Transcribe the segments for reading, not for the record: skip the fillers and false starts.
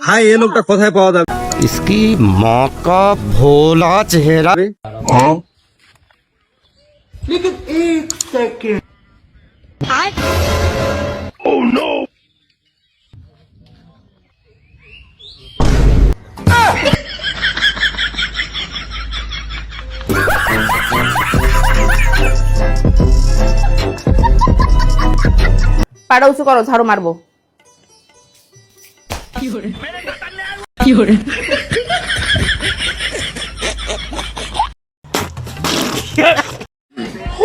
ভাই এই লোকটা কোথায় পাওয়া যাবে? इसकी माँ का भोला चेहरा। लेकिन एक सेकंड। Oh no! পাড়া উঁচু করো, ঝাড়ু মারবো।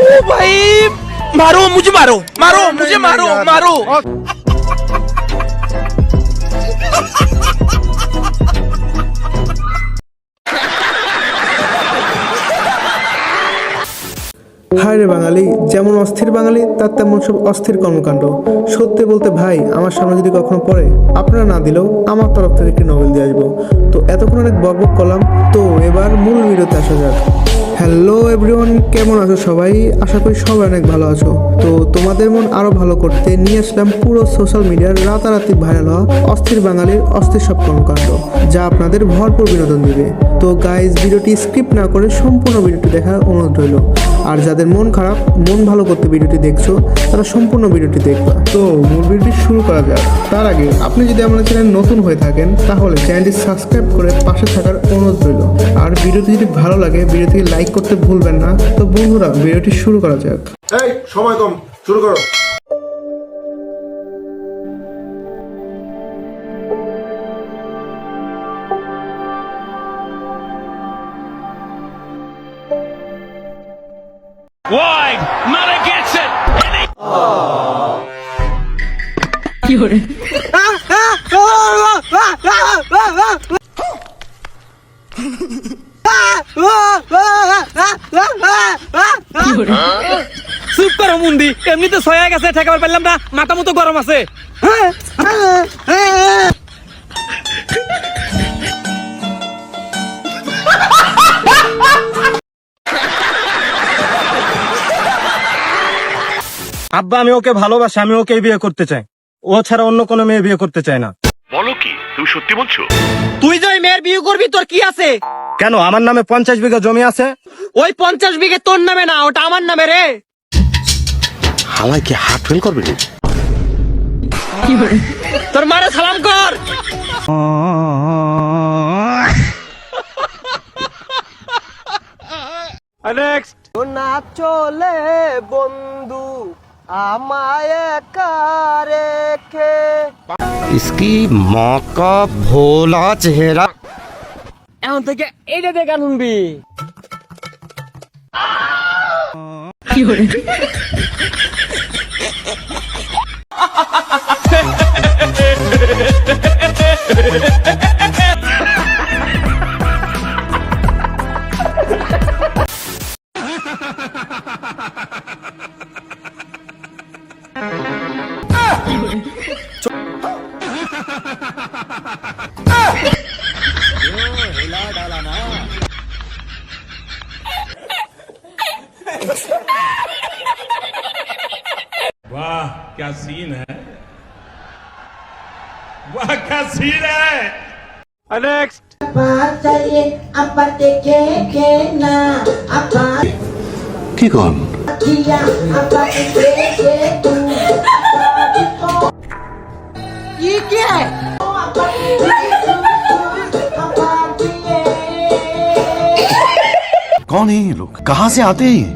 ओ भाई मारो मुझे, मारो मारो मुझे, मारो मारो। হায় রে বাঙালি, যেমন অস্থির বাঙালি তার তেমন সব অস্থির কর্মকাণ্ড। সত্যি বলতে ভাই, আমার সামনে যদি কখনো পড়ে, আপনারা না দিলেও আমার তরফ থেকে একটি নোবেল দিয়ে আসবো। তো এতক্ষণ অনেক বকবক করলাম, তো এবার মূল ভিডিওতে আসা যাক। হ্যালো এভরিওয়ান, কেমন আছো সবাই? আশা করি সবাই অনেক ভালো আছো। তো তোমাদের মন আরো ভালো করতে নিয়ে আসলাম পুরো সোশ্যাল মিডিয়ার রাতারাতি ভাইরাল হওয়া অস্থির বাঙালির অস্থির সব কর্মকাণ্ড, যা আপনাদের ভরপুর বিনোদন দিবে। তো গাইজ, ভিডিওটি স্কিপ না করে সম্পূর্ণ ভিডিওটি দেখার অনুরোধ রইল। আর যাদের মন খারাপ, মন ভালো করতে ভিডিওটি দেখছো, তারা সম্পূর্ণ ভিডিওটি দেখবা। তো মূল ভিডিওটি শুরু করা যাক। তার আগে আপনি যদি আমাদের চ্যানেল নতুন হয়ে থাকেন, তাহলে চ্যানেলটি সাবস্ক্রাইব করে পাশে থাকার অনুরোধ রইল। আর ভিডিওটি যদি ভালো লাগে, ভিডিওটি লাইক করতে ভুলবেন না। তো বন্ধুরা, ভিডিওটি শুরু করা যাক। এই সময় কম, শুরু করো। Wide, Mala gets it. চুপ করো মুন্দি, এমনিতে সয়া গেছে, ঠেকাবার পারলাম না, মাথা মতো গরম আছে। আব্বা, আমি ওকে ভালোবাসি, আমি ওকে বিয়ে করতে চাই। ও ছাড়া অন্য কোনো মেয়ে বিয়ে করতে চায় না। বলো কি, তুমি সত্যি বলছো? তুই যে ওই মেয়ের বিয়ে করবি, তোর কি আছে? কেন, আমার নামে 50 বিঘা জমি আছে। ওই 50 বিঘে তোর নামে না, ওটা আমার নামে রে। হালাই কি হার্ট ফেল করবে? তোর মারে সালাম কর। নেক্সট। না চলে বন্ধু আমায় একা রেখে। इसकी माँ का भोला चेहरा। এখন থেকে এইটা দেখা শুনবি। वाह क्या सीन है, वाह क्या सीन है। नेक्स्ट। কি কন? ये क्या है? कौन है ये लोग? कहाँ से आते हैं?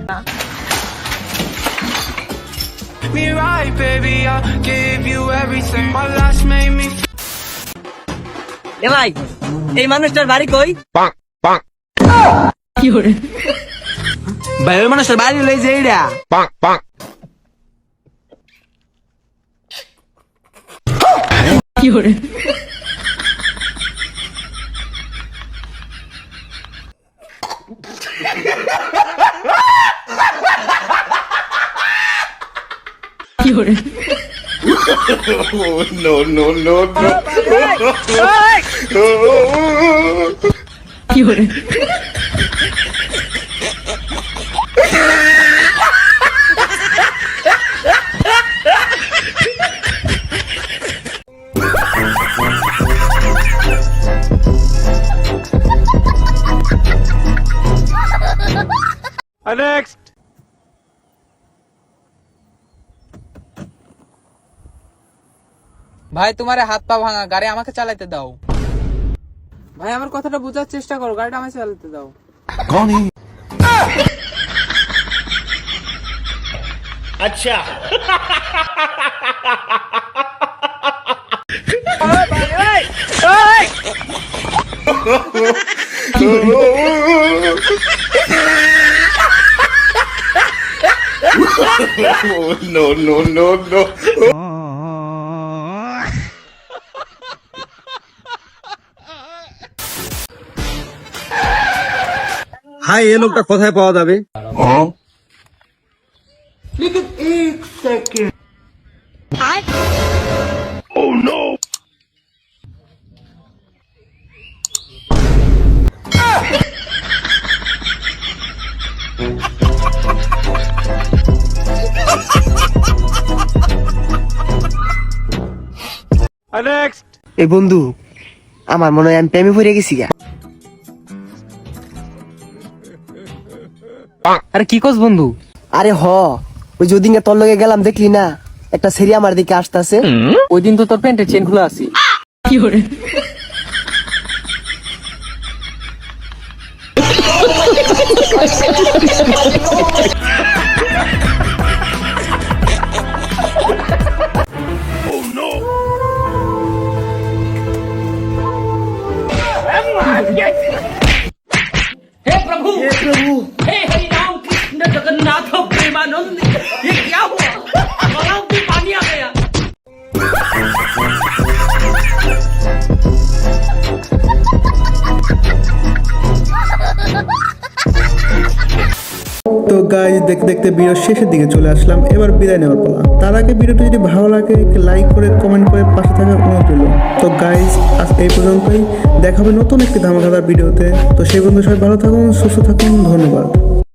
Me right, baby, I gave you everything. My last made me. এ ভাই, এই মানুষটার বাড়ি কই? ভাই, ওই মানুষের বাড়ি লই যে এইটা। No, no, no, no. Next. ভাই তোমার হাত পা ভাঙা, গাড়ি আমাকে চালাতে দাও। ভাই আমার কথাটা বোঝার চেষ্টা করো, গাড়িটা আমাকে চালাতে দাও। আচ্ছা No, no, no, no. Hi, এই লোকটা কোথায় পাওয়া যাবে? लेकिन एक सेकंड নেক্সট। এই বন্ধু, আমার মনে হয় আমি প্রেমে পড়ে গেছি গা। আরে কি কস বন্ধু? আরে ওই যেদিন তোর লগে গেলাম দেখলি না, একটা সেরি আমার দিকে আসতেছে। ওই দিন তো তোর প্যান্টের চেন খোলা আছে। কি করে? তো গাইজ দেখতে দেখতে ভিডিওর শেষের দিকে চলে আসলাম, এবার বিদায় নেওয়ার পালা। তার আগে ভিডিওটি যদি ভালো লাগে লাইক করে কমেন্ট করে পাশে থাকার অনুরোধ রইল। তো গাইজ আজ এই পর্যন্তই, দেখা হবে নতুন একটি ধামাকাদার ভিডিওতে। তো সেই বন্ধু সবাই ভালো থাকুন, সুস্থ থাকুন, ধন্যবাদ।